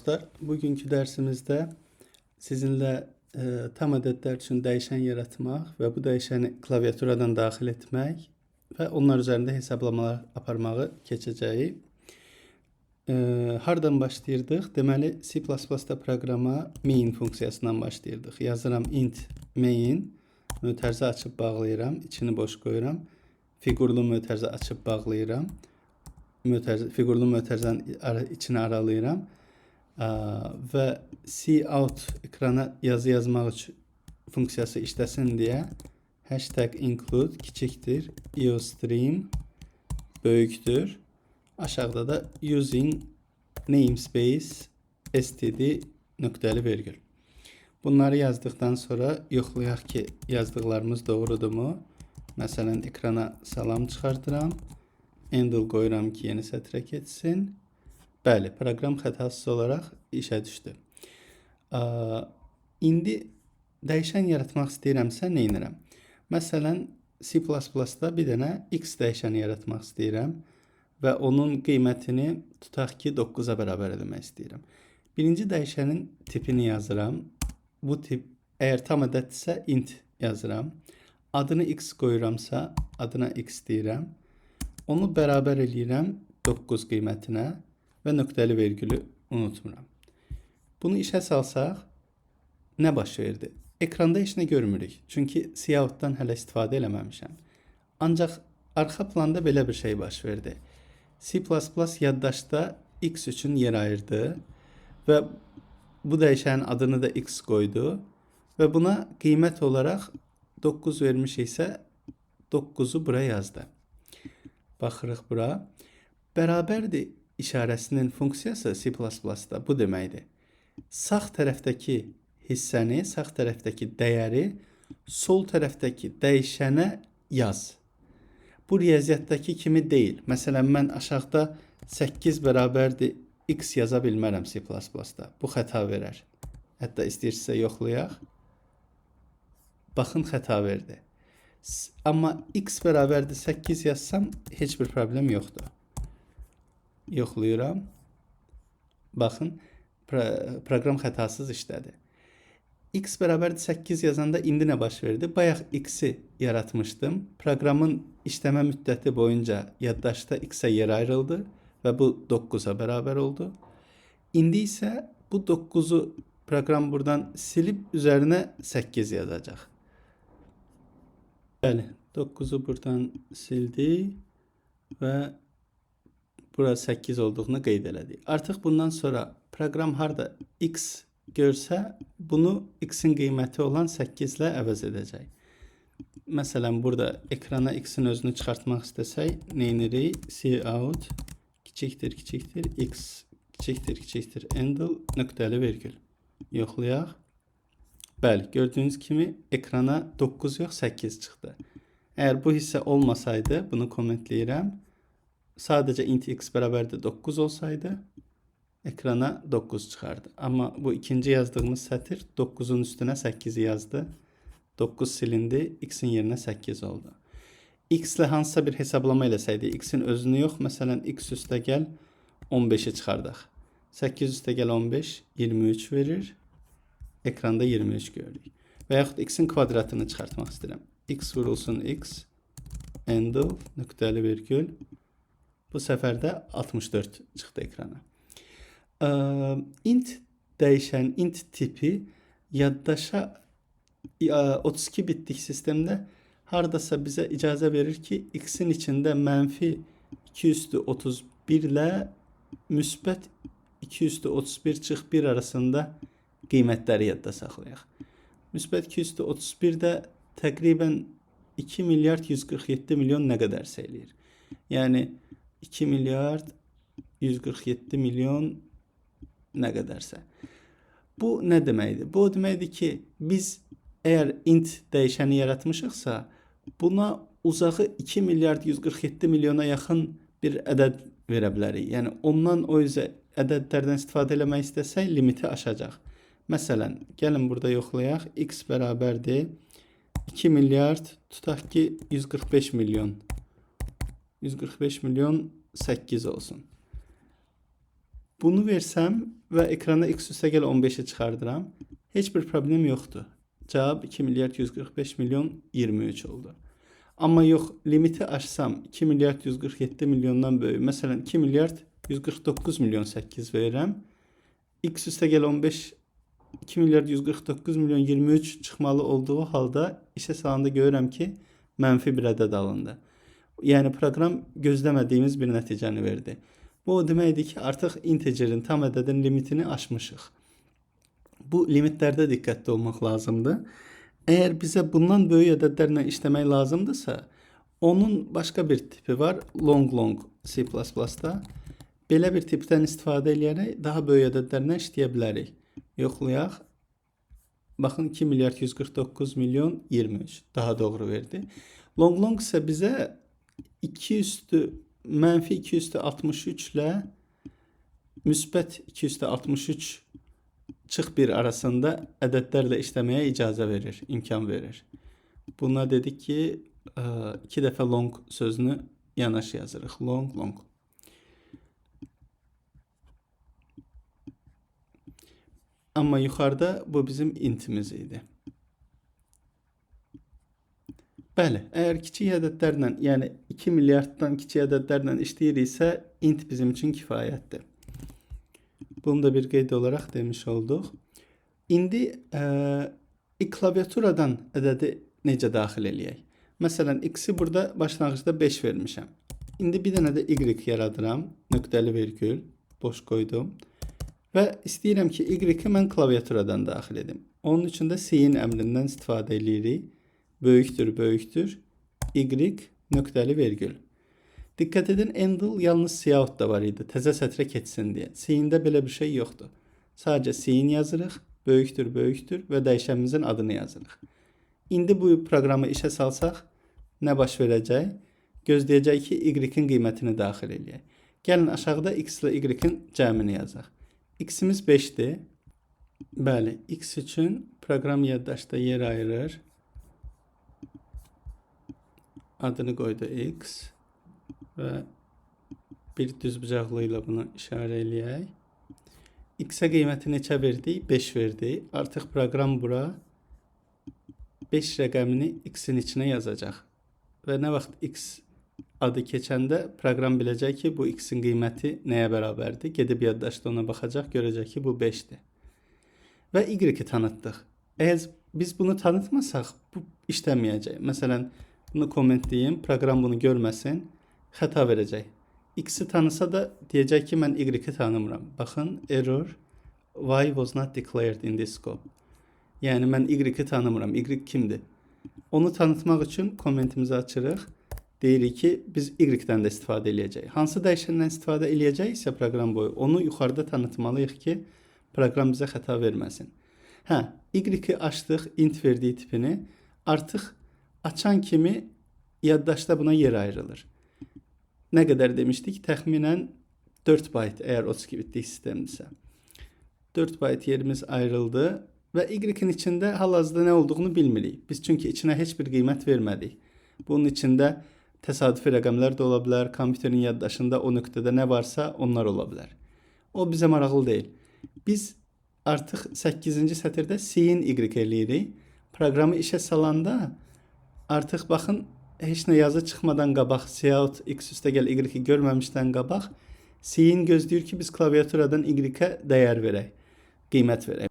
dostlar, bugünkü dersimizde sizinle tam ədədlər üçün dəyişən yaratmaq və bu dəyişəni klaviaturadan daxil etmək və onlar üzərində hesablamalar aparmağı keçəcəyik. Hardan başlayırdıq? Deməli, C++-da proqrama main funksiyasından başlayırdıq. Yazıram int main, mötərizə açıb bağlayıram, içini boş qoyuram. Fiqurlu mötərizə açıb bağlayıram. Fiqurlu mötərizənin içini aralayıram. Və cout ekrana yazı yazmaq üçün funksiyası işləsin deyə hashtag include kiçikdir, iostream böyükdür. Aşağıda da using namespace std nöqtəli vergül. Bunları yazdıktan sonra yoxlayaq ki, yazdıqlarımız doğrudurmu? Məsələn, ekrana salam çıxardıram. Endl qoyuram ki, yeni sətrə keçsin. Bəli, proqram xətasız olaraq işə düşdü. İndi dəyişən yaratmaq istəyirəmsə, nə edirəm? Məsələn, C++-da bir dənə x dəyişəni yaratmaq istəyirəm və onun qiymətini tutaq ki, 9-a bərabər etmək istəyirəm. Birinci dəyişənin tipini yazıram. Bu tip, əgər tam ədəddirsə, int yazıram. Adını x qoyuramsa, adına x deyirəm. Onu bərabər eləyirəm 9 qiymətinə və nöqtəli vergülü unutmuram. Bunu işə salsaq, nə baş verdi? Ekranda heç nə görmürük. Çünki cout'dan hələ istifadə eləməmişəm. Ancaq arxa planda belə bir şey baş verdi. C++ yaddaşda x üçün yer ayırdı və bu dəyişənin adını da x qoydu və buna qiymət olaraq 9 vermiş isə 9'u bura yazdı. Baxırıq bura. Bərabərdir işarəsinin funksiyası C++-da bu deməkdir. Sağ tərəfdəki hissəni, sağ tərəfdəki dəyəri sol tərəfdəki dəyişənə yaz. Bu riyaziyyatdakı kimi deyil. Məsələn, mən aşağıda 8 bərabərdir x yaza bilmərəm C++-da. Bu xəta verər. Hətta istəyirsə yoxlayaq. Baxın, xəta verdi. Amma x bərabərdir 8 yazsam heç bir problem yoxdur. Yoxlayıram. Baxın, proqram xətasız işlədi. X bərabərdir 8 yazanda indi nə baş verdi? Bayaq x-i yaratmışdım. Proqramın işləmə müddəti boyunca yaddaşda x-ə yer ayrıldı və bu 9'a bərabər oldu. İndi isə bu 9'u proqram buradan silib üzərinə 8 yazacaq. Bəli, 9'u buradan sildi və bura 8 olduğunu qeyd elədik. Artıq bundan sonra proqram harda x görsə, bunu x-in qiyməti olan 8 ilə əvəz edəcək. Məsələn, burada ekrana x-in özünü çıxartmaq istəsək, neynirik? Cout kiçikdir x kiçikdir endl nöqtəli vergül. Yoxlayaq. Bəli, gördüyünüz kimi ekrana 9 yox 8 çıxdı. Əgər bu hissə olmasaydı, bunu kommentləyirəm. Sadəcə int x bərabərdir 9 olsaydı, ekrana 9 çıxardı. Amma bu ikinci yazdığımız sətir 9'un üstünə 8'i yazdı. 9 silindi, x-in yerinə 8 oldu. X ilə hansısa bir hesablama eləsəydi, x-in özünü yox, məsələn, x üstə gəl 15'i çıxardaq. 8 üstə gəl 15, 23 verir. Ekranda 23 görürük. Və yaxud x-in kvadratını çıxartmaq istəyirəm. X vurulsun x, endl, nöqtəli virgül. Bu səfər də 64 çıxdı ekrana. Int dəyişən, int tipi yaddaşa 32 bitlik sistemdə hardasa bizə icazə verir ki, x-in içində mənfi 2/31 ilə müsbət 2/31 çıx 1 arasında qiymətləri yadda saxlayaq. Müsbət 2/31 də təqribən 2 milyard 147 milyon nə qədərsə eləyir. Yəni 2 milyard 147 milyon nə qədərsə. Bu nə deməkdir? Bu o deməkdir ki, biz əgər int dəyişəni yaratmışıqsa, buna uzağı 2 milyard 147 milyona yaxın bir ədəd verə bilərik. Yəni ondan o üzə ədədlərdən istifadə eləmək istəsək, limiti aşacaq. Məsələn, gəlin burada yoxlayaq. X bərabərdir 2 milyard, tutaq ki 145 milyon. 145 milyon 8 olsun. Bunu versəm və ekrana x üstə gəl 15'i çıxardıram. Heç bir problem yoxdur. Cavab 2 milyard 145 milyon 23 oldu. Amma yox, limiti aşsam 2 milyard 147 milyondan böyük. Məsələn 2 milyard 149 milyon 8 verirəm. X üstə gəl 15 2 milyard 149 milyon 23 çıxmalı olduğu halda işə salanda görürəm ki, mənfi bir ədəd alındı. Yəni proqram gözləmədiyimiz bir nəticəni verdi. Bu o deməkdir ki, artıq integerin tam ədədin limitini aşmışıq. Bu limitlərdə diqqətli olmaq lazımdır. Əgər bizə bundan böyük ədədlərlə işləmək lazımdırsa, onun başqa bir tipi var, long C++-da. Belə bir tipdən istifadə edərək daha böyük ədədlərlə işləyə bilərik. Yoxlayaq. Baxın 2 milyard 149 milyon 23 daha doğru verdi. Long isə bizə 2 üstü mənfi 2 üstü 63 ilə müsbət 2 üstü 63 çıx bir arasında ədədlərlə işləməyə icazə verir, imkan verir. Buna dedik ki, 2 dəfə long sözünü yanaşı yazırıq. Long. Amma yuxarıda bu bizim intimiz idi. Bəli, əgər kiçik ədədlərlə, yəni 2 milyarddan kiçik ədədlərlə işləyiriksə, int bizim üçün kifayətdir. Bunu da bir qeyd olaraq demiş olduq. İndi klaviaturadan ədədi necə daxil eləyək? Məsələn, x-i burada başlanğıcda 5 vermişəm. İndi bir dənə də y yaradıram, nöqtəli virgül, boş qoydum. Və istəyirəm ki, y-i mən klaviaturadan daxil edim. Onun üçün də sin əmrindən istifadə edirik. Böyükdür, y nöqtəli virgül. Diqqət edin, handle yalnız cout da var idi, təzə sətrə keçsin deyə. Sində belə bir şey yoxdur. Sadəcə sin yazırıq, böyükdür və dəyişənimizin adını yazırıq. İndi bu proqramı işə salsaq, nə baş verəcək? Gözləyəcək ki, y-in qiymətini daxil eləyək. Gəlin aşağıda x ilə y-in cəmini yazaq. X-imiz 5'dir. Bəli, x üçün proqram yaddaşda yer ayırır. Adını qoydu x və bir düzbucaqlı ilə bunu işarə eləyək. X-ə qiyməti neçə verdi? 5 verdi. Artıq proqram bura 5 rəqəmini x-in içinə yazacaq. Və nə vaxt x adı keçəndə proqram biləcək ki, bu x-in qiyməti nəyə bərabərdir? Gedib yaddaşda ona baxacaq, görəcək ki, bu 5'dir. Və y-i tanıtdıq. Əgər biz bunu tanıtmasaq, bu işləməyəcək. Məsələn, bunu kommentləyim, proqram bunu görməsin, xəta verəcək. X-i tanısa da deyəcək ki, mən y-i tanımıram. Baxın, error, y was not declared in this scope. Yəni, mən y-i tanımıram. Y kimdir? Onu tanıtmaq üçün kommentimizi açırıq. Deyirik ki, biz y-dən də istifadə eləyəcək. Hansı dəyişəndən istifadə eləyəcək isə proqram boyu, onu yuxarıda tanıtmalıyıq ki, proqram bizə xəta verməsin. Y-i açdıq, int verdiyi tipini. Artıq açan kimi yaddaşda buna yer ayrılır. Nə qədər demişdik? Təxminən 4 byte əgər 32 bitlik sistemdirsə. 4 byte yerimiz ayrıldı və y-in içində hal-hazırda nə olduğunu bilmirik. Biz çünki içinə heç bir qiymət vermədik. Bunun içində təsadüfi rəqəmlər də ola bilər, kompüterin yaddaşında o nöqtədə nə varsa onlar ola bilər. O bizə maraqlı deyil. Biz artıq 8-ci sətirdə sin y eləyirik. Proqramı işə salanda artıq baxın, heç nə yazı çıxmadan qabaq, cout x üstə gəl y görməmişdən qabaq, sin gözləyir ki, biz klaviaturadan y-ə dəyər verək, qiymət verək.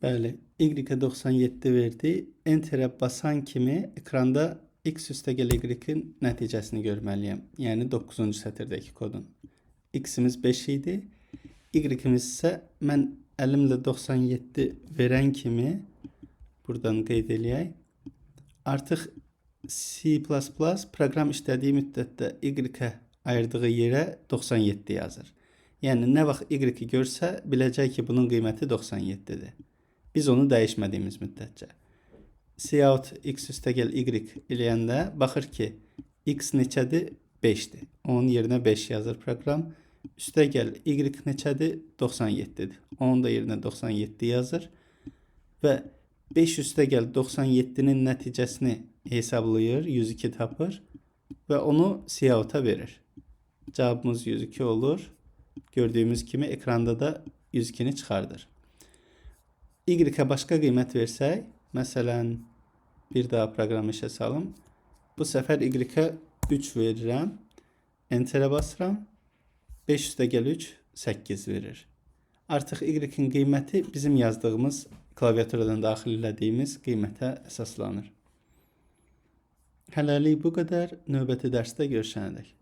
Bəli, y-ə 97 verdi. Enter'ə basan kimi ekranda x üstə gəl y-in nəticəsini görməliyəm. Yəni 9-cu sətirdəki kodun. X-imiz 5 idi. Y-imiz isə mən əlimlə 97 verən kimi buradan qeyd eləyək. Artıq C++ proqram işlədiyi müddətdə y-ə ayırdığı yerə 97 yazır. Yəni nə vaxt y-i görsə, biləcək ki, bunun qiyməti 97-dir. Biz onu dəyişmədiyimiz müddətcə. Cout x üstə gəl y eləyəndə baxır ki, x neçədir? 5'dir. Onun yerinə 5 yazır proqram. Üstə gəl y neçədir? 97'dir. Onun da yerinə 97 yazır. Və 5 üstə gəl 97'nin nəticəsini hesablayır, 102 tapır və onu cout'a verir. Cevabımız 102 olur. Gördüğümüz kimi ekranda da 102'ni çıxardır. Y-ə başqa qiymət versək, məsələn, bir daha proqramı işə salım. Bu səfər Y-ə 3 verirəm. Enter-ə basıram. 5 üstəgəl 3, 8 verir. Artıq Y-in qiyməti bizim yazdığımız, klaviaturadan daxil elədiyimiz qiymətə əsaslanır. Hələlik bu qədər. Növbəti dərsdə görüşənədək.